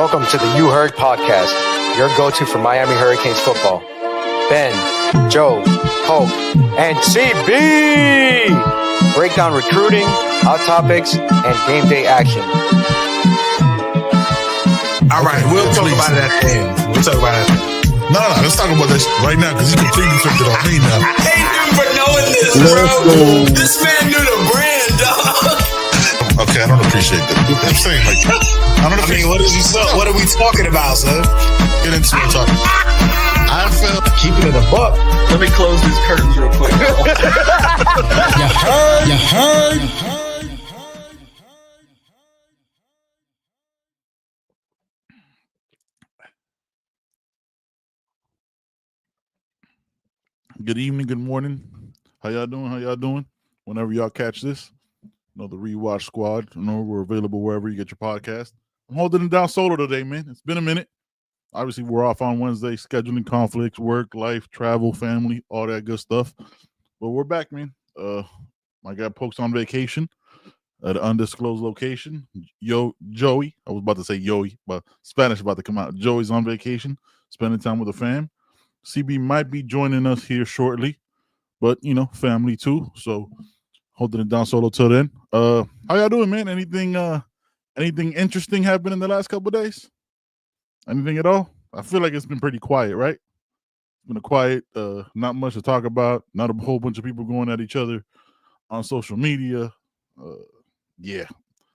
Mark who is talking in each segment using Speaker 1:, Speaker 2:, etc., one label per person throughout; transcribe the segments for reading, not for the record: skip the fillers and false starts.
Speaker 1: Welcome to the You Heard podcast, your go-to for Miami Hurricanes football. Ben, Joe, Pope, and CB break down recruiting, hot topics, and game day action.
Speaker 2: All right, we'll talk about it at the end.
Speaker 3: No, let's talk about this right now because he completely flipped it on me now.
Speaker 2: I hate him for knowing this, bro. This man knew the brand, dog.
Speaker 3: Okay, I don't appreciate that. I'm saying like,
Speaker 2: what are we talking about, son?
Speaker 3: Get into it, talk. I felt
Speaker 2: Keeping it a buck.
Speaker 4: Let me close these curtains real quick.
Speaker 3: You heard. Good evening, good morning. How y'all doing? Whenever y'all catch this, the Rewatch Squad. We're available wherever you get your podcast. I'm holding it down solo today, man. It's been a minute. Obviously, we're off on Wednesday, scheduling conflicts, work, life, travel, family, all that good stuff. But we're back, man. My guy Poke's on vacation at an undisclosed location. Joey, I was about to say Yoey, but Spanish about to come out. Joey's on vacation, spending time with the fam. CB might be joining us here shortly, but family too. So holding it down solo till then. How y'all doing, man? Anything interesting happened in the last couple of days? Anything at all? I feel like it's been pretty quiet, right? It's been quiet, not much to talk about, not a whole bunch of people going at each other on social media. Yeah.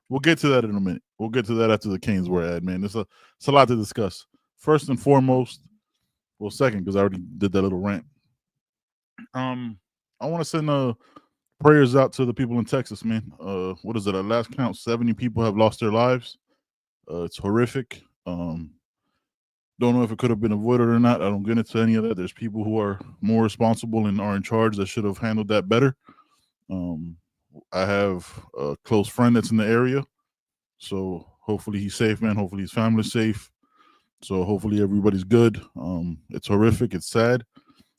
Speaker 3: We'll get to that in a minute. We'll get to that after the Canes were at, man. It's a lot to discuss. First and foremost, well, second, because I already did that little rant. I want to send prayers out to the people in Texas, man. What is it? At last count, 70 people have lost their lives. It's horrific. Don't know if it could have been avoided or not. I don't get into any of that. There's people who are more responsible and are in charge that should have handled that better. I have a close friend that's in the area, so hopefully he's safe, man. Hopefully his family's safe. So hopefully everybody's good. It's horrific. It's sad.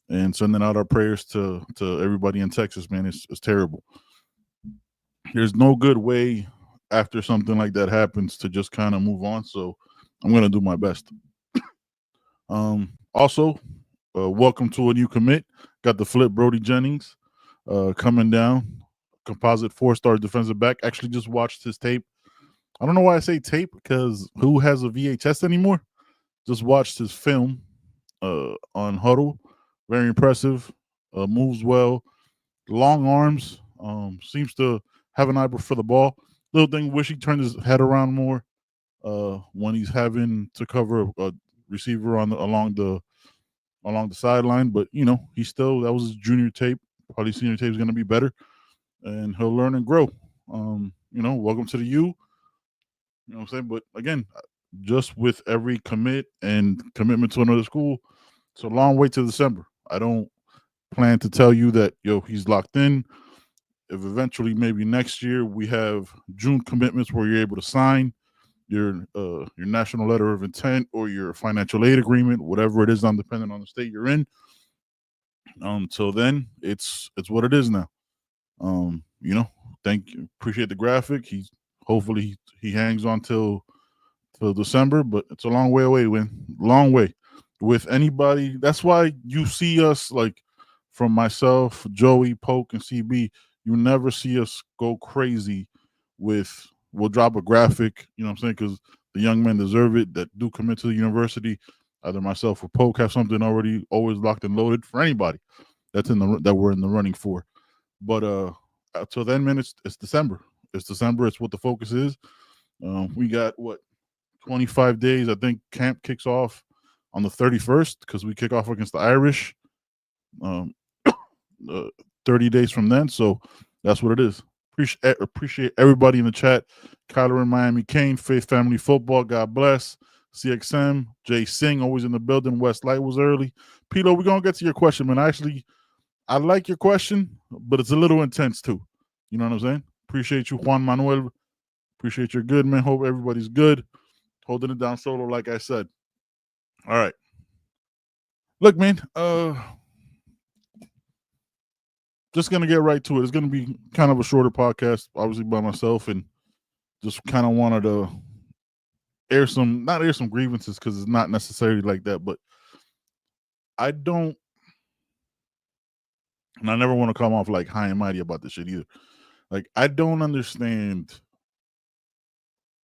Speaker 3: And sending out our prayers to everybody in Texas, man. It's terrible. There's no good way after something like that happens to just kind of move on. So I'm going to do my best. Also, welcome to a new commit. Got the flip Brody Jennings coming down. Composite 4-star defensive back. Actually just watched his tape. I don't know why I say tape because who has a VHS anymore? Just watched his film on Huddle. Very impressive. Moves well. Long arms. Seems to have an eye for the ball. Little thing, wish he turned his head around more when he's having to cover a receiver along the sideline. But he still, that was his junior tape. Probably senior tape is going to be better, and he'll learn and grow. Welcome to the U. You know what I'm saying? But again, just with every commit and commitment to another school, it's a long way to December. I don't plan to tell you that, he's locked in. If eventually maybe next year we have June commitments where you're able to sign your national letter of intent or your financial aid agreement, whatever it is, depending on the state you're in. Till then, it's what it is now. Thank you. Appreciate the graphic. Hopefully he hangs on till December, but it's a long way away, long way. With anybody, that's why you see us, like from myself, Joey, Poke, and CB, you never see us go crazy with, we'll drop a graphic, you know what I'm saying, because the young men deserve it that do commit to the university. Either myself or Poke have something already always locked and loaded for anybody that we're in the running for. But till then, man, it's December. It's December. It's what the focus is. We got 25 days. I think camp kicks off on the 31st because we kick off against the Irish 30 days from then. So that's what it is. Appreciate everybody in the chat. Kyler in Miami, Kane, Faith Family Football, God bless. CXM, Jay Singh, always in the building. West Light was early. Pilo, we're going to get to your question, man. I like your question, but it's a little intense too. You know what I'm saying? Appreciate you, Juan Manuel. Appreciate your good, man. Hope everybody's good. Holding it down solo, like I said. All right. Look, man, just going to get right to it. It's going to be kind of a shorter podcast, obviously by myself, and just kind of wanted to air some grievances, because it's not necessarily like that, but I don't, and I never want to come off like high and mighty about this shit either. Like, I don't understand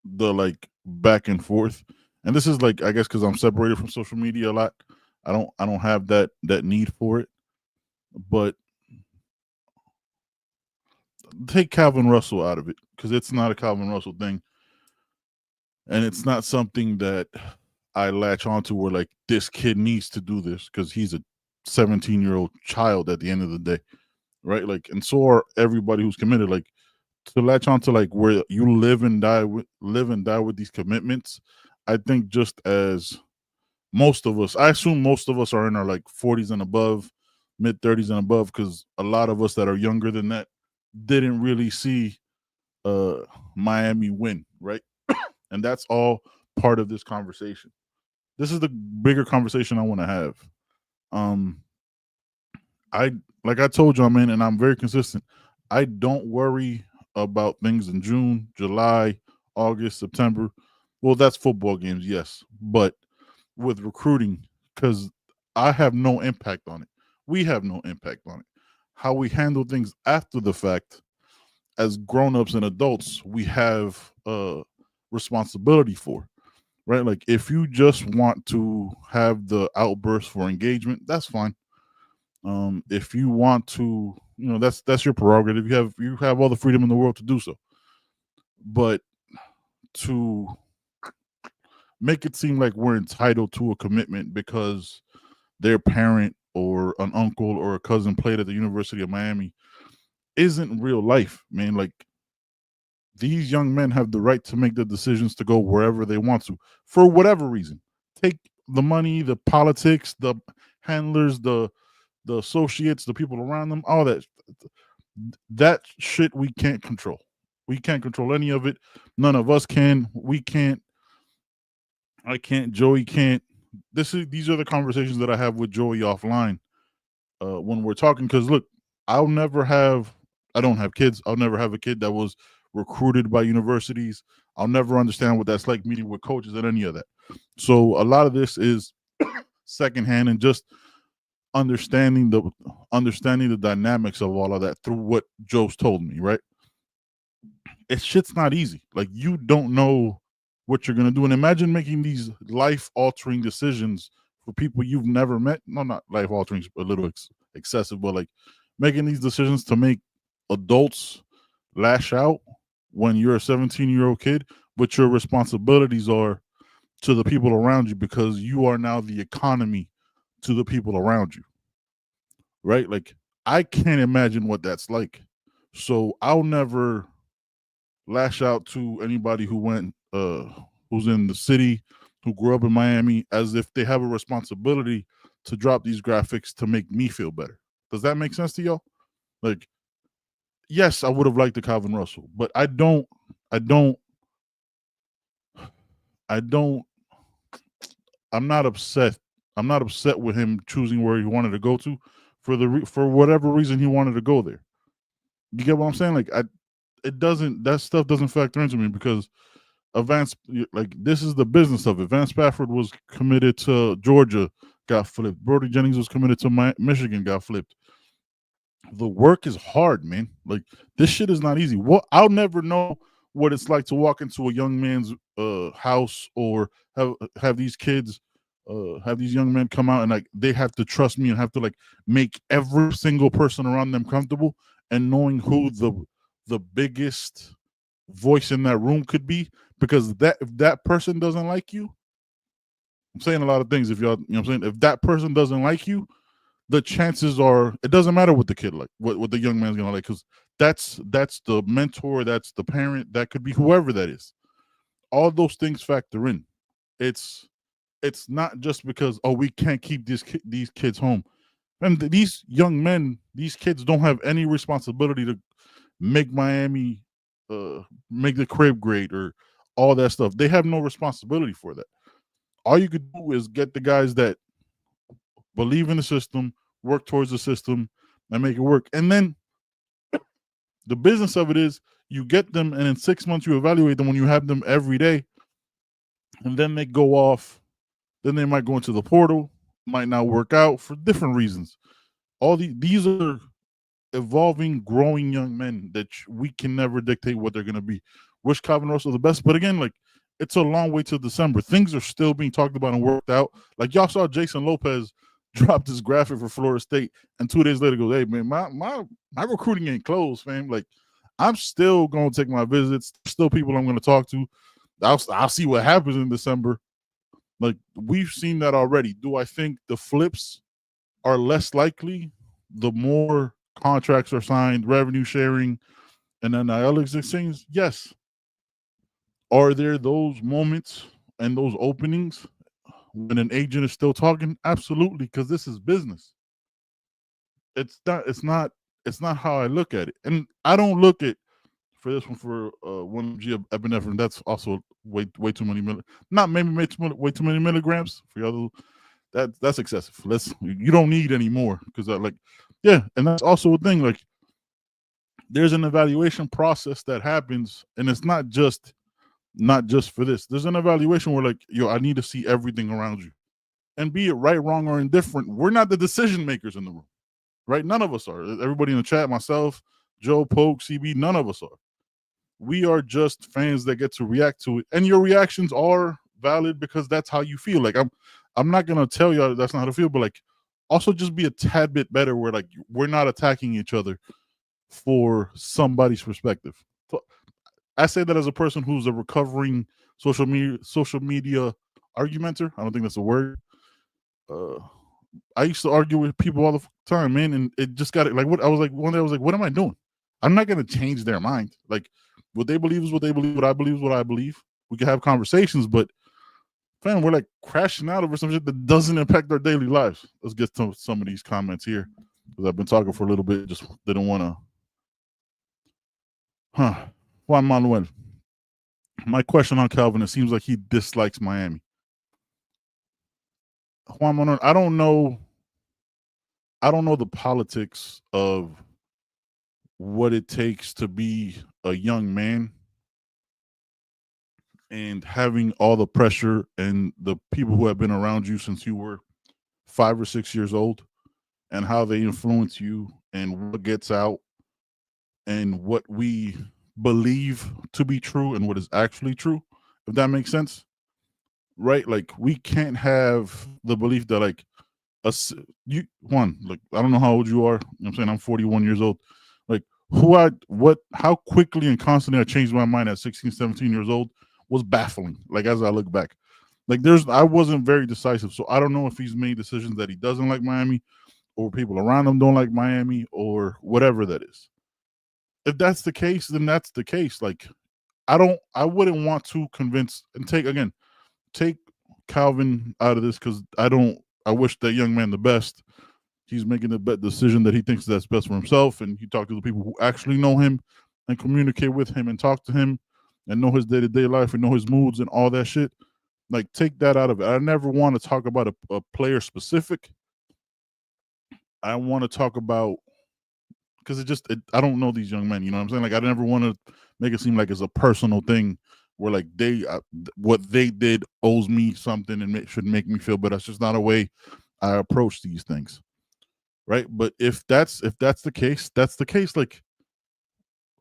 Speaker 3: the like back and forth. And this is like, I guess because I'm separated from social media a lot. I don't have that need for it. But take Calvin Russell out of it, because it's not a Calvin Russell thing. And it's not something that I latch onto where like this kid needs to do this, because he's a 17-year-old child at the end of the day. Right? Like, and so are everybody who's committed. Like, to latch on to like where you live and die with these commitments, I think just as most of us, I assume most of us are in our like 40s and above, mid 30s and above, because a lot of us that are younger than that didn't really see Miami win, right? And that's all part of this conversation. This is the bigger conversation I want to have. I like I told y'all, man, and I'm very consistent. I don't worry about things in June, July, August, September. Well, that's football games, yes, but with recruiting, because I have no impact on it. We have no impact on it. How we handle things after the fact, as grown-ups and adults, we have responsibility for, right? Like, if you just want to have the outburst for engagement, that's fine. If you want to, that's your prerogative. You have all the freedom in the world to do so. But to make it seem like we're entitled to a commitment because their parent or an uncle or a cousin played at the University of Miami isn't real life, man. Like, these young men have the right to make the decisions to go wherever they want to, for whatever reason. Take the money, the politics, the handlers, the associates, the people around them, all that shit we can't control. We can't control any of it. None of us can. We can't. I can't. Joey can't. These are the conversations that I have with Joey offline when we're talking. Because look, I don't have kids. I'll never have a kid that was recruited by universities. I'll never understand what that's like, meeting with coaches and any of that. So a lot of this is secondhand, and just understanding the dynamics of all of that through what Joe's told me, right? Shit's not easy. Like, you don't know what you're gonna do. And imagine making these life-altering decisions for people you've never met. No, not life-altering, a little excessive, but like making these decisions to make adults lash out when you're a 17-year-old kid, but your responsibilities are to the people around you, because you are now the economy to the people around you, right? Like, I can't imagine what that's like. So I'll never lash out to anybody who's in the city, who grew up in Miami, as if they have a responsibility to drop these graphics to make me feel better. Does that make sense to y'all? Like, yes, I would have liked the Calvin Russell, but I'm not upset. I'm not upset with him choosing where he wanted to go to for whatever reason he wanted to go there. You get what I'm saying? Like, that stuff doesn't factor into me, because this is the business of it. Vance Spafford was committed to Georgia, got flipped. Brody Jennings was committed to Michigan, got flipped. The work is hard, man. Like, this shit is not easy. I'll never know what it's like to walk into a young man's house, or have these kids have these young men come out, and like they have to trust me and have to like make every single person around them comfortable, and knowing who the biggest voice in that room could be, because if that person doesn't like you, I'm saying a lot of things. If y'all, you know what I'm saying, if that person doesn't like you, the chances are it doesn't matter what the kid like, what the young man's gonna like, because that's the mentor, that's the parent, that could be whoever that is. All those things factor in. It's not just because, oh, we can't keep these kids home. And these young men, these kids don't have any responsibility to make Miami make the crib great or all that stuff. They have no responsibility for that. All you could do is get the guys that believe in the system, work towards the system, and make it work. And then the business of it is, you get them, and in 6 months you evaluate them. When you have them every day, and then they go off. Then they might go into the portal, might not work out for different reasons. These are evolving, growing young men that we can never dictate what they're going to be. Wish Calvin Russell the best, but again, like, it's a long way till December. Things are still being talked about and worked out. Like, y'all saw Jason Lopez dropped his graphic for Florida State, and 2 days later goes, "Hey man, my recruiting ain't closed, fam. Like, I'm still gonna take my visits. Still people I'm gonna talk to. I'll see what happens in December." Like, we've seen that already. Do I think the flips are less likely the more contracts are signed, revenue sharing, and NIL exchange? Yes. Are there those moments and those openings when an agent is still talking? Absolutely, because this is business. It's not how I look at it. And I don't look at, for this one, for 1 mg of epinephrine, that's also way too many way too many milligrams. For the other, that's excessive. You don't need any more, because and that's also a thing. Like, there's an evaluation process that happens, and it's not just for this. There's an evaluation where, like, I need to see everything around you, and be it right, wrong, or indifferent. We're not the decision makers in the room, right? None of us are. Everybody in the chat, myself, Joe, Poke, CB, none of us are. We are just fans that get to react to it, and your reactions are valid because that's how you feel. Like, I'm not gonna tell you that's not how to feel, but, like, also just be a tad bit better where, like, we're not attacking each other for somebody's perspective. So I say that as a person who's a recovering social media argumenter. I don't think that's a word. I used to argue with people all the time, man, and it just got it. Like, what I was like, one day I was like, what am I doing? I'm not gonna change their mind. Like, what they believe is what they believe. What I believe is what I believe. We can have conversations, but fam, we're like crashing out over some shit that doesn't impact our daily lives. Let's get to some of these comments here, because I've been talking for a little bit. Just didn't want to. Juan Manuel. My question on Calvin: it seems like he dislikes Miami. Juan Manuel, I don't know the politics of what it takes to be a young man and having all the pressure and the people who have been around you since you were 5 or 6 years old, and how they influence you and what gets out and what we believe to be true and what is actually true, if that makes sense. Right? Like, we can't have the belief that, like, like, I don't know how old you are. You know what I'm saying? I'm 41 years old. Like, how quickly and constantly I changed my mind at 16, 17 years old was baffling. Like, as I look back, like, I wasn't very decisive. So I don't know if he's made decisions that he doesn't like Miami, or people around him don't like Miami, or whatever that is. If that's the case, then that's the case. Like, I wouldn't want to convince and take Calvin out of this, because I wish that young man the best. He's making the best decision that he thinks that's best for himself, and he talked to the people who actually know him and communicate with him and talk to him and know his day-to-day life and know his moods and all that shit. Like, take that out of it. I never want to talk about a player specific. I want to talk about, because I don't know these young men, you know what I'm saying? Like, I never want to make it seem like it's a personal thing where, like, what they did owes me something and should make me feel better. That's just not a way I approach these things, right? But if that's the case, that's the case. Like,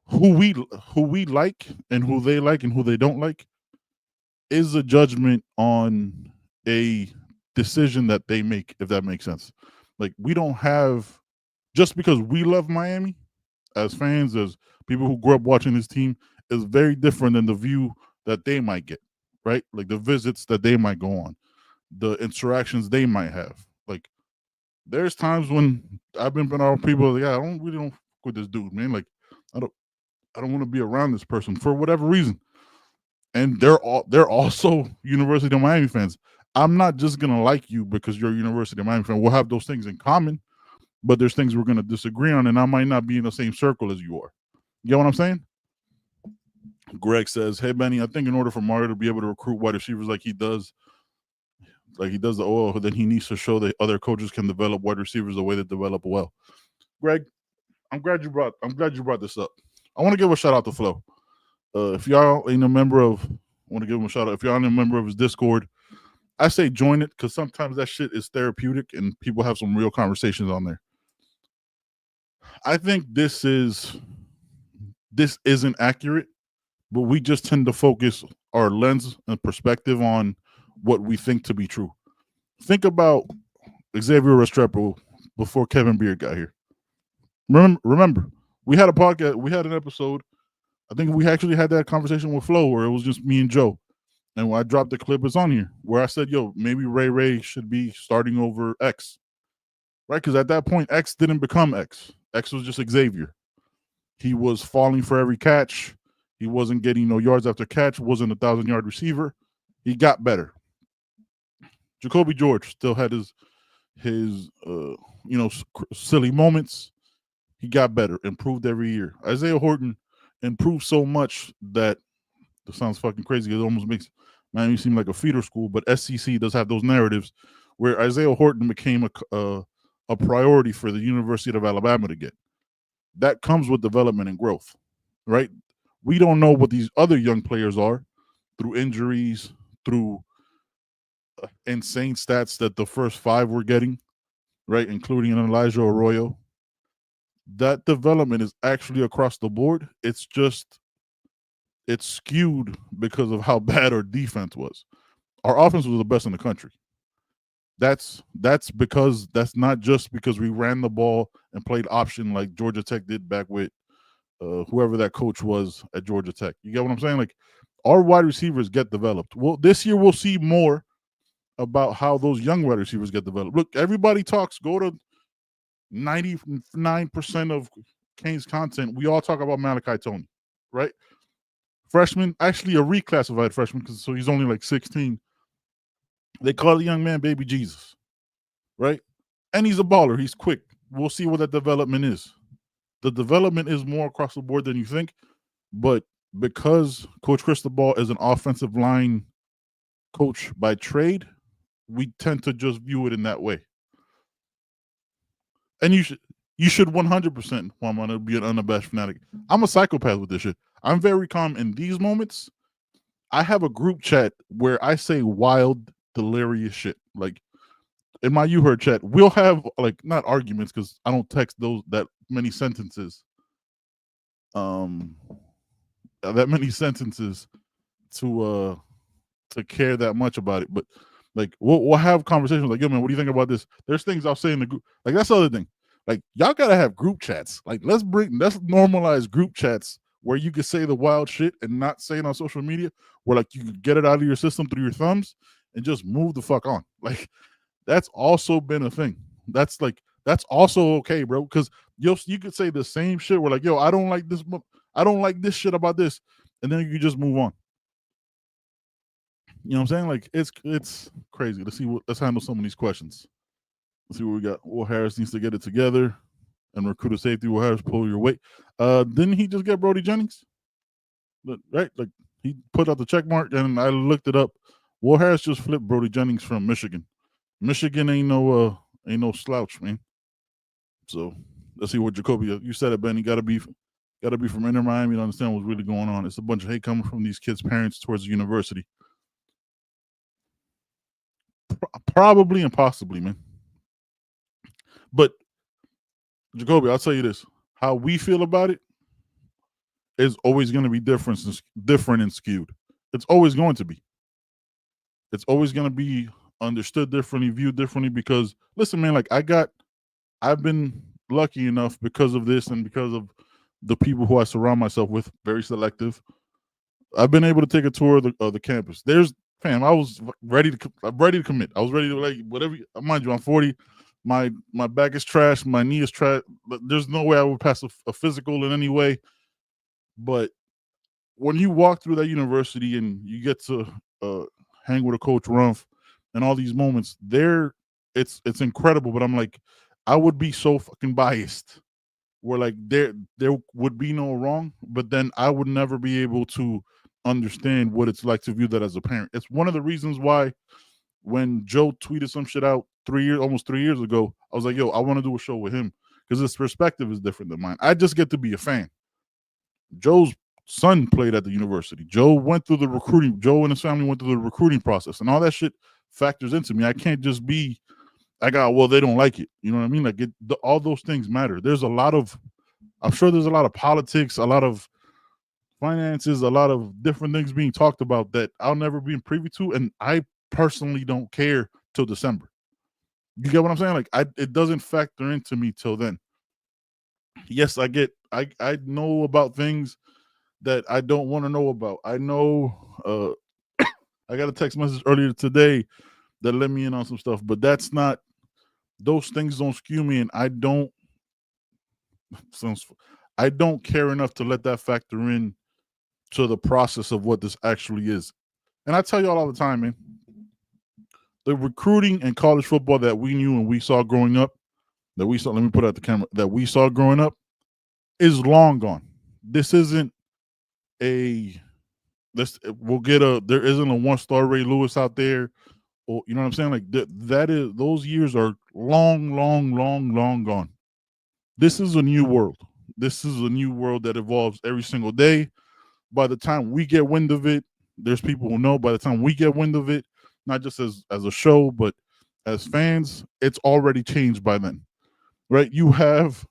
Speaker 3: who we like and who they like and who they don't like is a judgment on a decision that they make, if that makes sense. Like, we don't have, just because we love Miami as fans, as people who grew up watching this team, is very different than the view that they might get, right? Like, the visits that they might go on, the interactions they might have. Like, there's times when I've been around people like, yeah, I don't fuck with this dude, man. Like, I don't want to be around this person for whatever reason. And they're also University of Miami fans. I'm not just gonna like you because you're a University of Miami fan. We'll have those things in common, but there's things we're gonna disagree on, and I might not be in the same circle as you are. You get what I'm saying? Greg says, "Hey Benny, I think in order for Mario to be able to recruit wide receivers like he does the OL, then he needs to show that other coaches can develop wide receivers the way they develop well." Greg, I'm glad you brought this up. I want to give a shout out to Flo. If y'all ain't a member of want to give him a shout out. If you're not a member of his Discord, I say join it because sometimes that shit is therapeutic and people have some real conversations on there. I think this isn't accurate, but we just tend to focus our lens and perspective on what we think to be true. Think about Xavier Restrepo before Kevin Beard got here. Remember, we had a podcast, we had an episode. I think we actually had that conversation with Flo where it was just me and Joe. And when I dropped the clip, it's on here, where I said, yo, maybe Ray should be starting over X. Right? Because at that point, X didn't become X. X was just Xavier. He was falling for every catch. He wasn't getting no yards after catch, wasn't a 1,000-yard receiver. He got better. Jacoby George still had his silly moments. He got better, improved every year. Isaiah Horton improved so much that it sounds fucking crazy. It almost makes Miami seem like a feeder school, but SEC does have those narratives where Isaiah Horton became a priority for the University of Alabama to get. That comes with development and growth, right? We don't know what these other young players are through injuries, through insane stats that the first 5 were getting, right, including an Elijah Arroyo. That development is actually across the board. It's skewed because of how bad our defense was. Our offense was the best in the country. That's because that's not just because we ran the ball and played option like Georgia Tech did back with whoever that coach was at Georgia Tech. You get what I'm saying? Like, our wide receivers get developed. Well, this year we'll see more about how those young wide receivers get developed. Look, everybody talks, go to 99% of Kane's content. We all talk about Malachi Tony, right? Freshman, actually a reclassified freshman, so he's only like 16. They call the young man Baby Jesus, right? And he's a baller. He's quick. We'll see what that development is. The development is more across the board than you think, but because Coach Cristobal is an offensive line coach by trade, we tend to just view it in that way. And you should 100%, Juan, be an unabashed fanatic. I'm a psychopath with this shit. I'm very calm in these moments. I have a group chat where I say wild, delirious shit. Like, in my You Heard chat, we'll have, like, not arguments because I don't text that many sentences. That many sentences to care that much about it. But, like, we'll have conversations like, yo, man, what do you think about this? There's things I'll say in the group. Like, that's the other thing. Like, y'all gotta have group chats. Like, let's normalize group chats where you can say the wild shit and not say it on social media, where, like, you can get it out of your system through your thumbs and just move the fuck on. Like, that's also been a thing. That's also okay, bro. Because you could say the same shit where, like, yo, I don't like this shit about this, and then you just move on. You know what I'm saying? Like, it's crazy. Let's handle some of these questions. Let's see what we got. Will Harris needs to get it together and recruit a safety. Will Harris pull your weight? Didn't he just get Brody Jennings? Right? Like, he put out the check mark, and I looked it up. Will Harris just flipped Brody Jennings from Michigan. Michigan ain't no slouch, man. So let's see what Jacoby. You said it, Ben. You gotta be from inner Miami to understand what's really going on. It's a bunch of hate coming from these kids' parents towards the university. Probably and possibly, man. But Jacoby, I'll tell you this: how we feel about it is always going to be different and skewed. It's always going to be. It's always going to be understood differently, viewed differently. Because listen, man, like, I've been lucky enough because of this and because of the people who I surround myself with, very selective. I've been able to take a tour of the campus. I was ready to commit. I was ready to, like, whatever. Mind you, I'm 40. My back is trash. My knee is trash. There's no way I would pass a physical in any way. But when you walk through that university and you get to hang with a Coach Rumph and all these moments, it's incredible. But I'm like, I would be so fucking biased where, like, there would be no wrong, but then I would never be able to understand what it's like to view that as a parent. It's one of the reasons why when Joe tweeted some shit out almost 3 years ago, I was like, yo, I want to do a show with him because his perspective is different than mine. I just get to be a fan. Joe's son played at the university. Joe went through the recruiting. Joe and his family went through the recruiting process, and all that shit factors into me. I can't just be, they don't like it. You know what I mean? Like all those things matter. I'm sure there's a lot of politics, a lot of finances, a lot of different things being talked about that I'll never be privy to, and I personally don't care till December. You get what I'm saying? Like it doesn't factor into me till then. Yes, I know about things that I don't want to know about. I know I got a text message earlier today that let me in on some stuff, but those things don't skew me, and I don't care enough to let that factor in to the process of what this actually is. And I tell y'all all the time, man, the recruiting in college football that we knew and we saw growing up, let me put out the camera, that we saw growing up is long gone. This isn't there isn't a 1-star Ray Lewis out there, or you know what I'm saying? Like those years are long gone. This is a new world. This is a new world that evolves every single day. By the time we get wind of it, there's people who know. By the time we get wind of it, not just as a show, but as fans, it's already changed by then, right? You have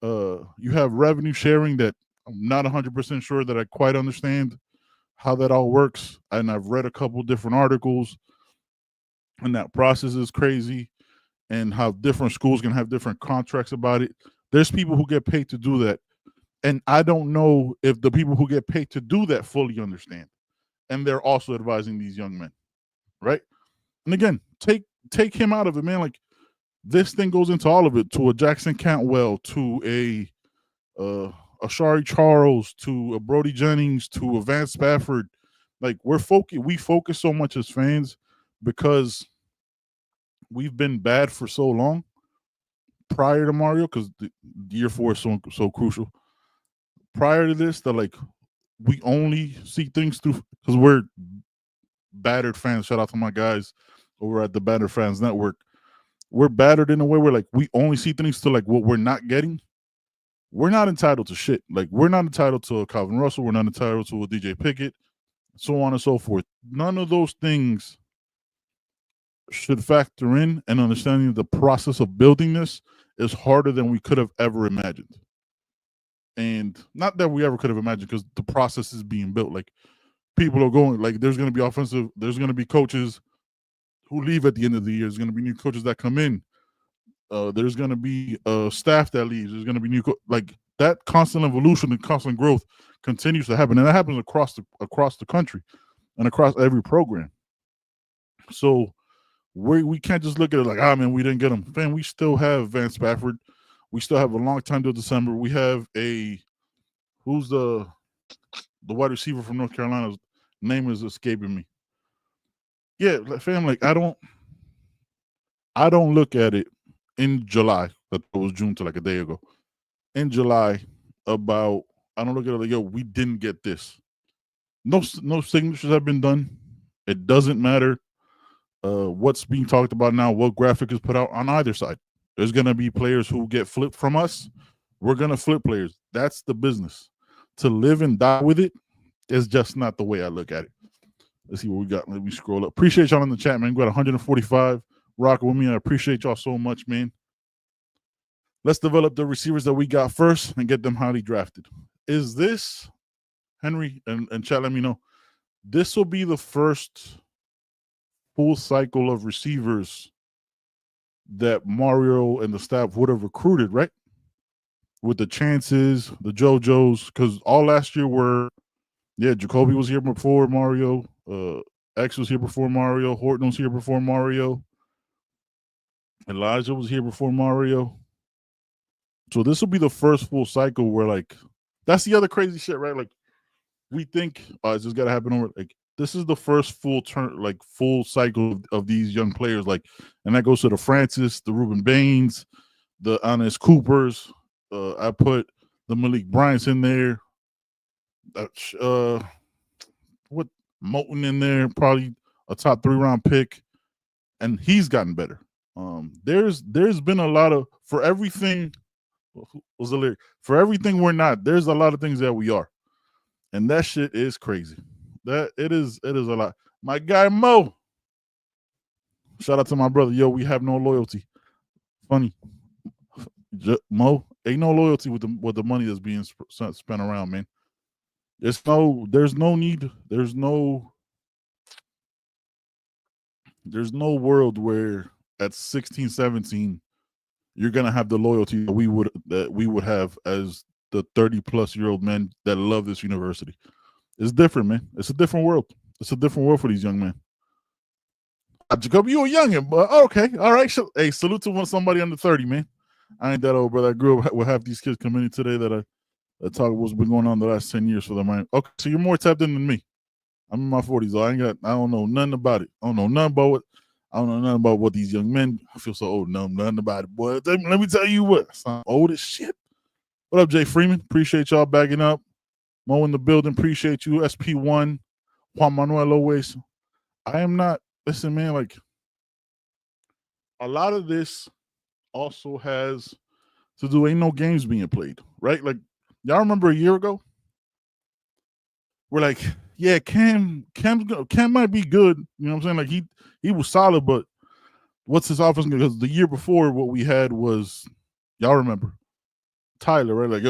Speaker 3: revenue sharing that I'm not 100% sure that I quite understand how that all works, and I've read a couple different articles, and that process is crazy, and how different schools can have different contracts about it. There's people who get paid to do that, and I don't know if the people who get paid to do that fully understand, and they're also advising these young men, right? And again, take him out of it, man. Like this thing goes into all of it, to a Jackson Cantwell, to a Shari Charles, to a Brody Jennings, to a Vance Spafford. Like we focus so much as fans because we've been bad for so long prior to Mario, because the year 4 is so crucial. Prior to this, that like we only see things through, because we're battered fans. Shout out to my guys over at the Battered Fans Network. We're battered in a way where like we only see things to like what we're not getting. We're not entitled to shit. Like we're not entitled to a Calvin Russell. We're not entitled to a DJ Pickett, so on and so forth. None of those things should factor in, and understanding the process of building this is harder than we could have ever imagined. And not that we ever could have imagined, because the process is being built. Like people are going, like there's going to be coaches who leave at the end of the year. There's going to be new coaches that come in. There's going to be staff that leaves. There's going to be new like that constant evolution and constant growth continues to happen, and that happens across the country and across every program. So we can't just look at it like, man, we didn't get him. Man, we still have Vance Spafford. We still have a long time till December. We have who's the wide receiver from North Carolina? Name is escaping me. Yeah, fam, like I don't look at it in July. That was June to like a day ago. In July, I don't look at it like, yo, we didn't get this. No signatures have been done. It doesn't matter what's being talked about now, what graphic is put out on either side. There's going to be players who get flipped from us. We're going to flip players. That's the business. To live and die with it is just not the way I look at it. Let's see what we got. Let me scroll up. Appreciate y'all in the chat, man. We got 145 rocking with me. I appreciate y'all so much, man. Let's develop the receivers that we got first and get them highly drafted. Is this, Henry and chat, let me know, this will be the first full cycle of receivers that Mario and the staff would have recruited, right? With the Chances, the JoJos, because all last year Jacoby was here before Mario, X was here before Mario, Horton was here before Mario, Elijah was here before Mario. So this will be the first full cycle where, like, that's the other crazy shit, right? Like, we think, it's just got to happen over, like, this is the first full cycle of these young players, like, and that goes to the Francis, the Ruben Baines, the Honest Coopers. I put the Malik Bryants in there. What Moten in there, probably a top 3-round pick, and he's gotten better. There's been a lot of, for everything. For everything we're not, there's a lot of things that we are. And that shit is crazy. That it is a lot. My guy Mo. Shout out to my brother. Yo, we have no loyalty. Funny. Mo, ain't no loyalty with the money that's being spent around, man. There's no need. There's no world where at 16, 17, you're gonna have the loyalty that we would have as the 30-plus-year-old men that love this university. It's different, man. It's a different world. It's a different world for these young men. Jacob, you a youngin', but okay, all right. Hey, salute to somebody under 30, man. I ain't that old, brother. I grew up with half these kids coming in today that I talk what's been going on the last 10 years for them. Right? Okay, so you're more tapped in than me. I'm in my 40s, though. I don't know nothing about it. I don't know nothing about it. I don't know nothing about what these young men. I feel so old. No, nothing about it, boy. Let me tell you what. I'm old as shit. What up, Jay Freeman? Appreciate y'all backing up. Mo in the building. Appreciate you. SP1. Juan Manuel always. I am not. Listen, man, like a lot of this also has to do, ain't no games being played, right? Like, y'all remember a year ago? We're like, yeah, Cam might be good. You know what I'm saying? Like he was solid, but what's his offense? Because the year before, what we had was, y'all remember, Tyler, right? Like,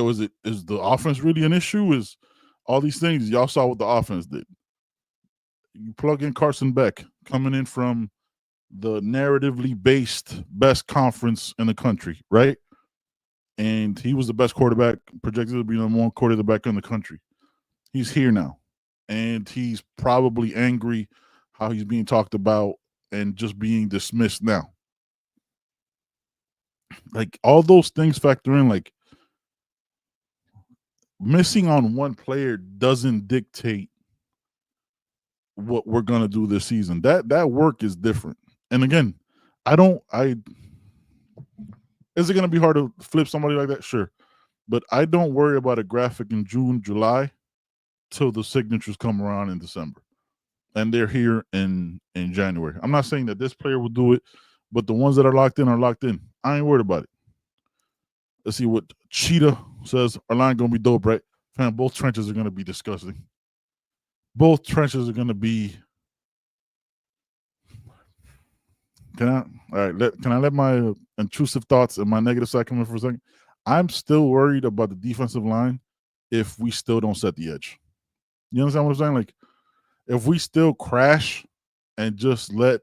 Speaker 3: is the offense really an issue? Is all these things y'all saw what the offense did? You plug in Carson Beck coming in from the narratively based best conference in the country, right? And he was the best quarterback, projected to be the number one quarterback in the country. He's here now, and he's probably angry how he's being talked about and just being dismissed now. Like, all those things factor in. Like, missing on one player doesn't dictate what we're gonna do this season. That work is different. And again, is it gonna be hard to flip somebody like that? Sure. But I don't worry about a graphic in June, July till the signatures come around in December. And they're here in January. I'm not saying that this player will do it, but the ones that are locked in are locked in. I ain't worried about it. Let's see what Cheetah says. Our line gonna be dope, right? Fam, both trenches are gonna be disgusting. Both trenches are gonna be. Can I let my intrusive thoughts and my negative side come in for a second? I'm still worried about the defensive line if we still don't set the edge. You understand what I'm saying? Like, if we still crash and just let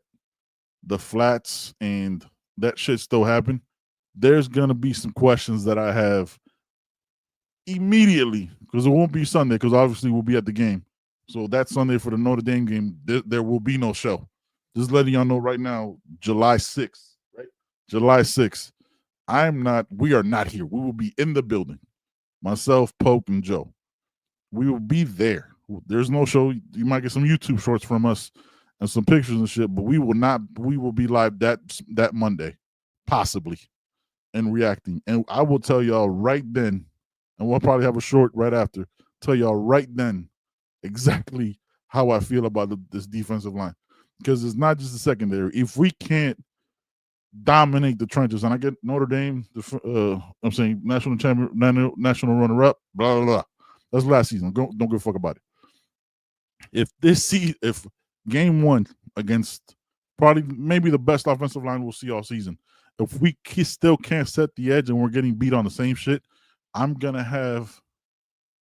Speaker 3: the flats and that shit still happen, there's going to be some questions that I have immediately, because it won't be Sunday, because obviously we'll be at the game. So that Sunday for the Notre Dame game, there will be no show. Just letting y'all know right now, July 6th, right? July 6th. We are not here. We will be in the building. Myself, Poke, and Joe. We will be there. There's no show. You might get some YouTube shorts from us and some pictures and shit, but we will be live that Monday, possibly, and reacting. And I will tell y'all right then, and we'll probably have a short right after, tell y'all right then exactly how I feel about this defensive line. Because it's not just the secondary. If we can't dominate the trenches, and I get Notre Dame, I'm saying national champion, national runner-up, blah, blah, blah. That's last season. Don't give a fuck about it. If game one against probably maybe the best offensive line we'll see all season, if we still can't set the edge and we're getting beat on the same shit, I'm not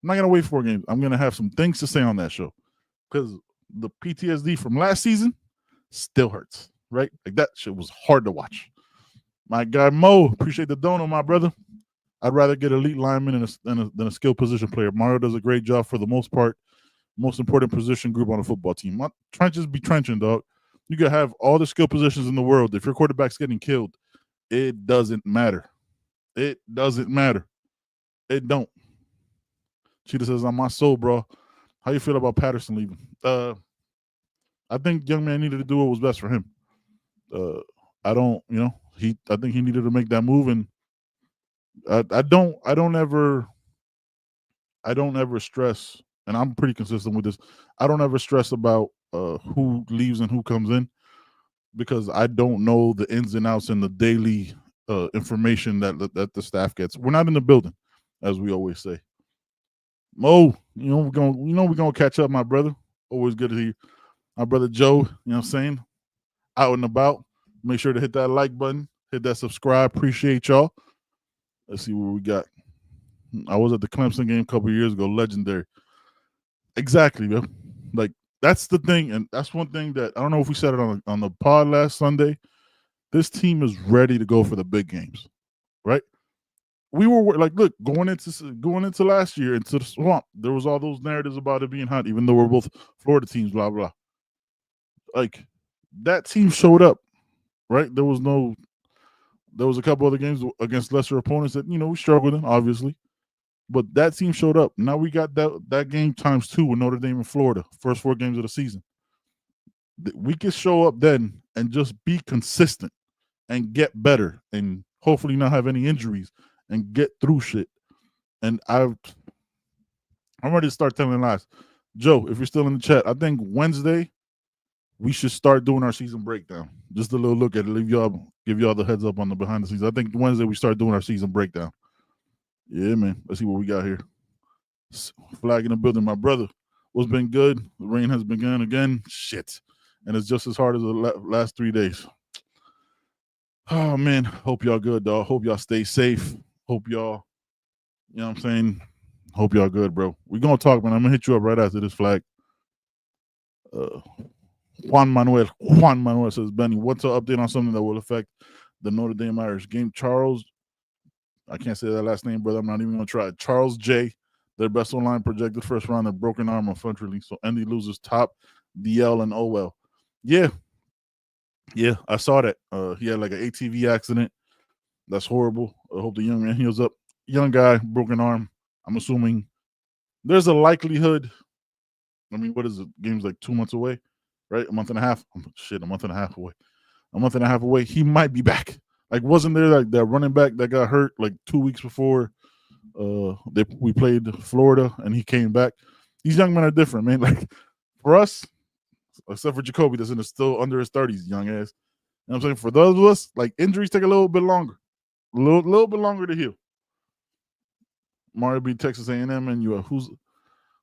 Speaker 3: gonna wait 4 games. I'm gonna have some things to say on that show, because the PTSD from last season still hurts, right? Like, that shit was hard to watch. My guy Mo, appreciate the dono, my brother. I'd rather get elite linemen than a skill position player. Mario does a great job for the most part. Most important position group on a football team. My trenches be trenching, dog. You can have all the skill positions in the world. If your quarterback's getting killed, it doesn't matter. It doesn't matter. It don't. Cheetah says, on my soul, bro. How you feel about Patterson leaving? I think young man needed to do what was best for him. I think he needed to make that move, and I don't ever stress, and I'm pretty consistent with this. I don't ever stress about who leaves and who comes in, because I don't know the ins and outs and the daily information that the staff gets. We're not in the building, as we always say. Mo, we're gonna catch up, my brother. Always good to hear you. My brother Joe, you know what I'm saying? Out and about. Make sure to hit that like button, hit that subscribe. Appreciate y'all. Let's see what we got. I was at the Clemson game a couple years ago. Legendary. Exactly, man. Like, that's the thing, and that's one thing that I don't know if we said it on the pod last Sunday. This team is ready to go for the big games, right? We were like, look, going into last year into the swamp, there was all those narratives about it being hot, even though we're both Florida teams, blah blah. Like, that team showed up, right? There was a couple other games against lesser opponents that we struggled in, obviously, but that team showed up. Now we got that game times 2 with Notre Dame and Florida, first 4 games of the season. We could show up then and just be consistent and get better and hopefully not have any injuries and get through shit. And I'm ready to start telling lies. Joe, if you're still in the chat, I think Wednesday we should start doing our season breakdown. Just a little look at it. Give y'all the heads up on the behind the scenes. I think Wednesday we start doing our season breakdown. Yeah, man. Let's see what we got here. Flag in the building. My brother, what's been good? The rain has begun again. Shit. And it's just as hard as the last 3 days. Oh, man. Hope y'all good, dog. Hope y'all stay safe. Hope y'all, you know what I'm saying? Hope y'all good, bro. We're going to talk, man. I'm going to hit you up right after this flag. Juan Manuel says, Benny, what's an update on something that will affect the Notre Dame Irish game? Charles, I can't say that last name, brother. I'm not even going to try. Charles J., their best online projected first round, a broken arm on front release. So Andy loses top, DL, and OL. Yeah, I saw that. He had like an ATV accident. That's horrible. I hope the young man heals up. Young guy, broken arm. I'm assuming there's a likelihood. I mean, what is it? Game's like 2 months away, right? A month and a half. Shit, a month and a half away. A month and a half away. He might be back. Like, wasn't there like that running back that got hurt like 2 weeks before we played Florida and he came back? These young men are different, man. Like, for us, except for Jacoby, that's still under his 30s, young ass. You know what I'm saying? For those of us, like, injuries take a little bit longer. A little bit longer to heal. Mario beat Texas A&M, and who's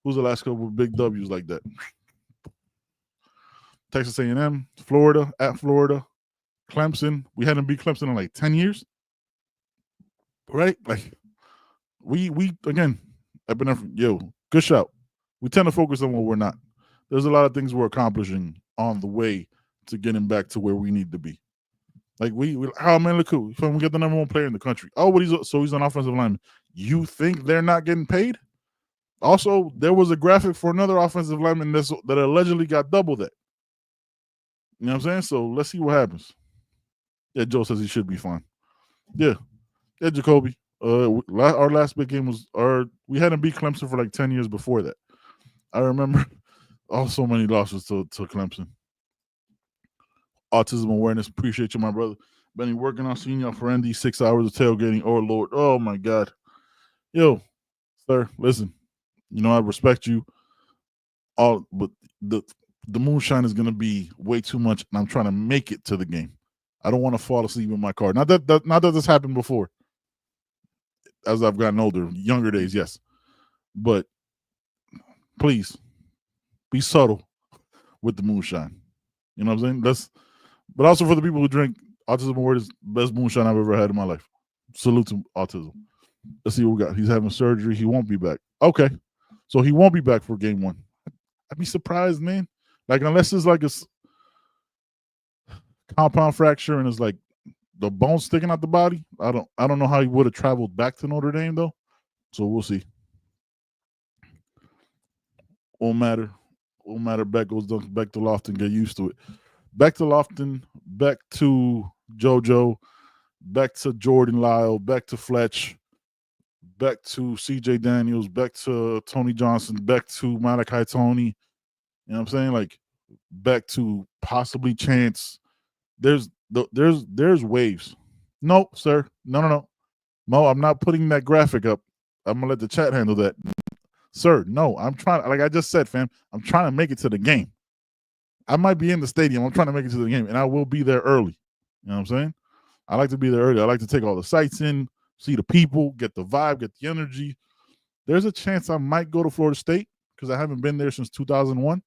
Speaker 3: the last couple of big W's like that? Texas A&M, Florida, at Florida, Clemson. We hadn't beat Clemson in like 10 years, right? Like, we again, good shout. We tend to focus on what we're not. There's a lot of things we're accomplishing on the way to getting back to where we need to be. Like, oh man, look who we get the number 1 player in the country. Oh, but he's an offensive lineman. You think they're not getting paid? Also, there was a graphic for another offensive lineman that allegedly got double that. You know what I'm saying? So let's see what happens. Yeah, Joe says he should be fine. Yeah, Jacoby. Our last big game was we hadn't beat Clemson for like 10 years before that. I remember so many losses to Clemson. Autism awareness. Appreciate you, my brother. Benny, working on seeing y'all for ND 6 hours of tailgating. Oh, Lord. Oh, my God. Yo, sir, listen. I respect you. But the moonshine is going to be way too much, and I'm trying to make it to the game. I don't want to fall asleep in my car. Not that this happened before. As I've gotten older, younger days, yes. But please, be subtle with the moonshine. You know what I'm saying? But also for the people who drink, Autism Award is the best moonshine I've ever had in my life. Salute to autism. Let's see what we got. He's having surgery. He won't be back. Okay. So he won't be back for game 1. I'd be surprised, man. Like, unless it's like a compound fracture and it's like the bone sticking out the body. I don't know how he would have traveled back to Notre Dame, though. So we'll see. Won't matter. Beck goes back to Lofton. Get used to it. Back to Lofton. Back to JoJo. Back to Jordan Lyle. Back to Fletch. Back to CJ Daniels. Back to Tony Johnson. Back to Malachi Tony. You know what I'm saying? Like, back to possibly Chance. There's waves. No, sir. No. Mo, I'm not putting that graphic up. I'm going to let the chat handle that. Sir, no. I'm trying, like I just said, fam, I'm trying to make it to the game. I might be in the stadium. I'm trying to make it to the game, and I will be there early. You know what I'm saying? I like to be there early. I like to take all the sights in, see the people, get the vibe, get the energy. there's a chance I might go to Florida State because I haven't been there since 2001.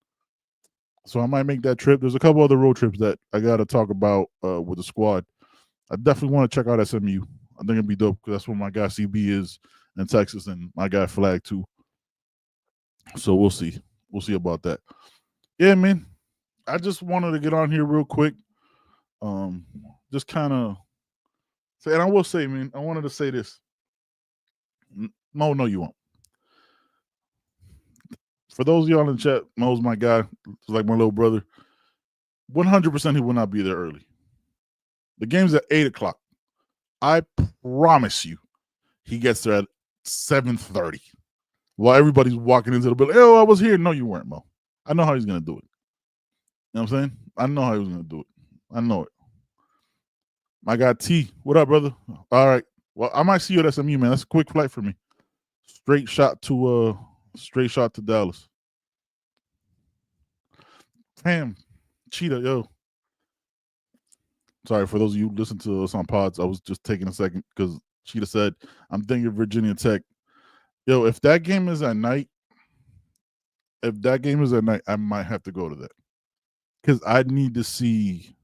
Speaker 3: So I might make that trip. There's a couple other road trips that I got to talk about with the squad. I definitely want to check out SMU. I think it'd be dope because that's where my guy CB is in Texas and my guy Flag too. So we'll see. We'll see about that. Yeah, man. I just wanted to get on here real quick. Just kind of say, and I will say, man, I wanted to say this. Mo, no, you won't. For those of y'all in the chat, Mo's my guy. He's like my little brother. 100% he will not be there early. The game's at 8 o'clock. I promise you he gets there at 7:30 while everybody's walking into the building. Oh, I was here. No, you weren't, Mo. I know how he's going to do it. You know what I'm saying? I know how he was going to do it. I know it. My guy T, what up, brother? All right. Well, I might see you at SMU, man. That's a quick flight for me. Straight shot to Dallas. Damn, Cheetah, yo. Sorry for those of you who listen to us on pods. I was just taking a second because Cheetah said, I'm thinking Virginia Tech. Yo, if that game is at night, I might have to go to that. Because I need to see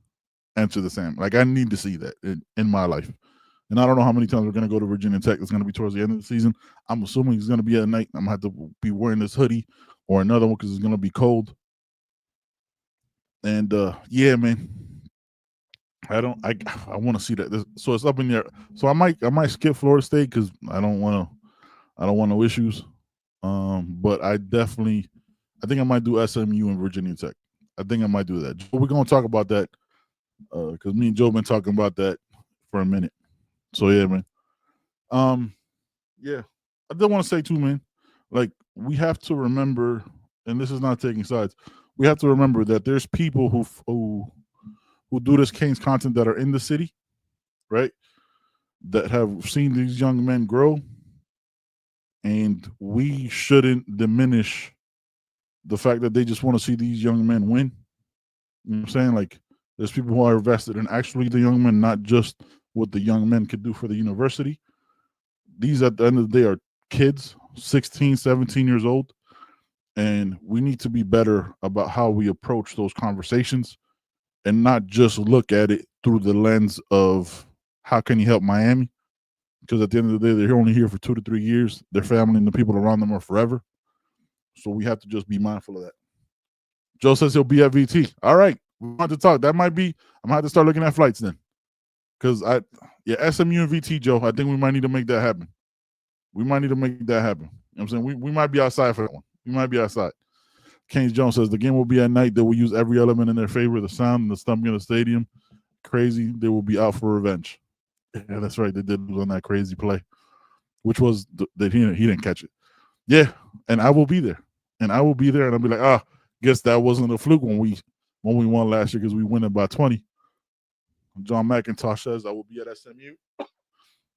Speaker 3: Enter the Sandman. Like, I need to see that in my life. And I don't know how many times we're going to go to Virginia Tech. It's going to be towards the end of the season. I'm assuming it's going to be at night. I'm going to have to be wearing this hoodie or another one because it's going to be cold. And, yeah, man. I want to see that. So it's up in there. So I might skip Florida State because I don't want no issues. But I think I might do SMU and Virginia Tech. I think I might do that. We're going to talk about that because me and Joe been talking about that for a minute. So yeah, man. Yeah, I did want to say too, man. Like, we have to remember, and this is not taking sides. We have to remember that there's people who do this Canes content that are in the city, right? That have seen these young men grow, and we shouldn't diminish the fact that they just want to see these young men win. You know what I'm saying? Like, there's people who are invested in actually the young men, not just what the young men could do for the university. These, at the end of the day, are kids, 16, 17 years old, and we need to be better about how we approach those conversations and not just look at it through the lens of how can you help Miami? Because at the end of the day, they're only here for 2 to 3 years. Their family and the people around them are forever. So we have to just be mindful of that. Joe says he'll be at VT. All right. We want to talk. That might be, I'm going to have to start looking at flights then. Because SMU and VT, Joe, I think we might need to make that happen. You know what I'm saying? We might be outside for that one. We might be outside. Keynes Jones says the game will be at night. They will use every element in their favor. The sound and the stumping of the stadium. Crazy. They will be out for revenge. Yeah, that's right. They did lose on that crazy play, which was that he didn't catch it. Yeah, and I will be there. And I'll be like, guess that wasn't a fluke when we won last year because we won it by 20. John McIntosh says I will be at SMU.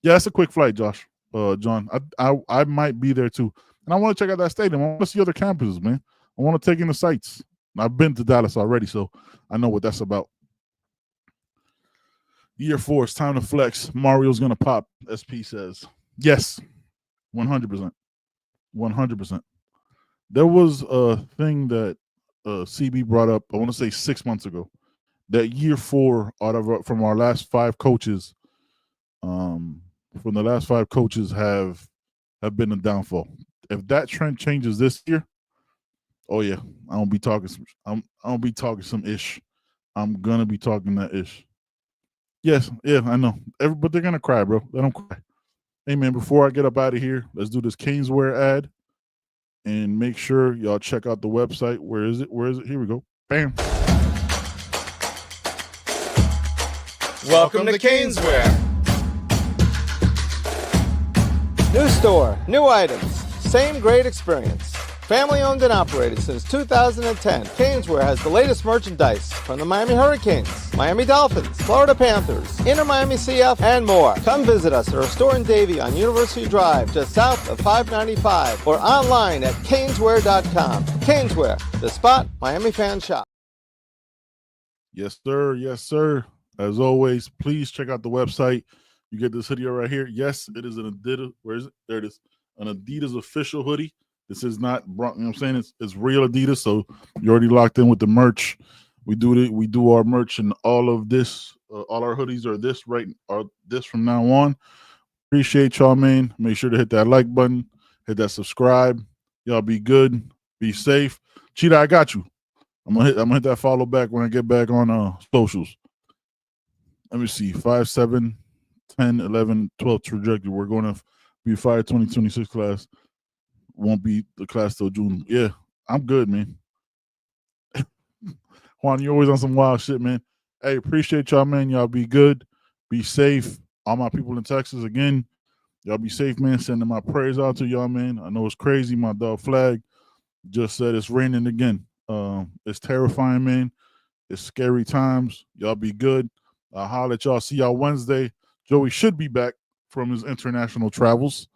Speaker 3: Yeah, that's a quick flight, Josh. John, I might be there too, and I want to check out that stadium. I want to see other campuses, man. I want to take in the sights. I've been to Dallas already, so I know what that's about. Year 4, it's time to flex. Mario's gonna pop. SP says yes, 100%, 100%. There was a thing that CB brought up. I want to say 6 months ago. That year 4 from our last 5 coaches, have been a downfall. If that trend changes this year, oh yeah, I'm gonna be talking some ish. I'm gonna be talking that ish. Yes, yeah, I know. But they're gonna cry, bro. Let them cry. Hey man, before I get up out of here, let's do this Caneswear ad, and make sure y'all check out the website. Where is it? Here we go. Bam.
Speaker 2: Welcome to Caneswear.
Speaker 5: New store, new items, same great experience. Family owned and operated since 2010, Caneswear has the latest merchandise from the Miami Hurricanes, Miami Dolphins, Florida Panthers, Inter Miami CF, and more. Come visit us at our store in Davie on University Drive, just south of 595, or online at caneswear.com. Caneswear, the spot Miami fans shop.
Speaker 3: Yes, sir. Yes, sir. As always, please check out the website. You get this video right here. Yes, it is an Adidas. Where is it? There it is. an Adidas official hoodie. This is not, you know what I'm saying? It's real Adidas, so you're already locked in with the merch. We do our merch, and all of this, all our hoodies are this from now on. Appreciate y'all, man. Make sure to hit that like button, hit that subscribe. Y'all be good, be safe. Cheetah, I got you. I'm gonna hit that follow back when I get back on socials. Let me see. 5, 7, 10, 11, 12 trajectory. We're going to be Fire 2026 class. Won't be the class till June. Yeah, I'm good, man. Juan, you're always on some wild shit, man. Hey, appreciate y'all, man. Y'all be good. Be safe. All my people in Texas, again, y'all be safe, man. Sending my prayers out to y'all, man. I know it's crazy. My dog Flag just said it's raining again. It's terrifying, man. It's scary times. Y'all be good. I'll holler at y'all. See y'all Wednesday. Joey should be back from his international travels.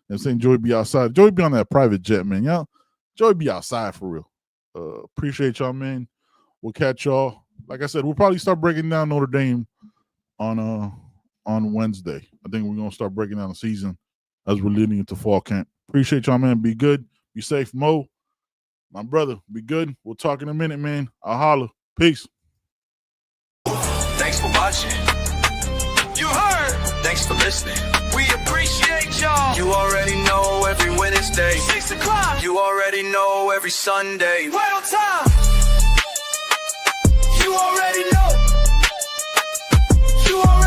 Speaker 3: And saying Joey be outside. Joey be on that private jet, man. Y'all, Joey be outside for real. Appreciate y'all, man. We'll catch y'all. Like I said, we'll probably start breaking down Notre Dame on Wednesday. I think we're gonna start breaking down the season as we're leading into fall camp. Appreciate y'all, man. Be good. Be safe, Mo. My brother, be good. We'll talk in a minute, man. I'll holler. Peace.
Speaker 2: Thanks for watching. You heard. Thanks for listening. We appreciate y'all. You already know every Wednesday, 6 o'clock. You already know every Sunday, right on time. You already know. You already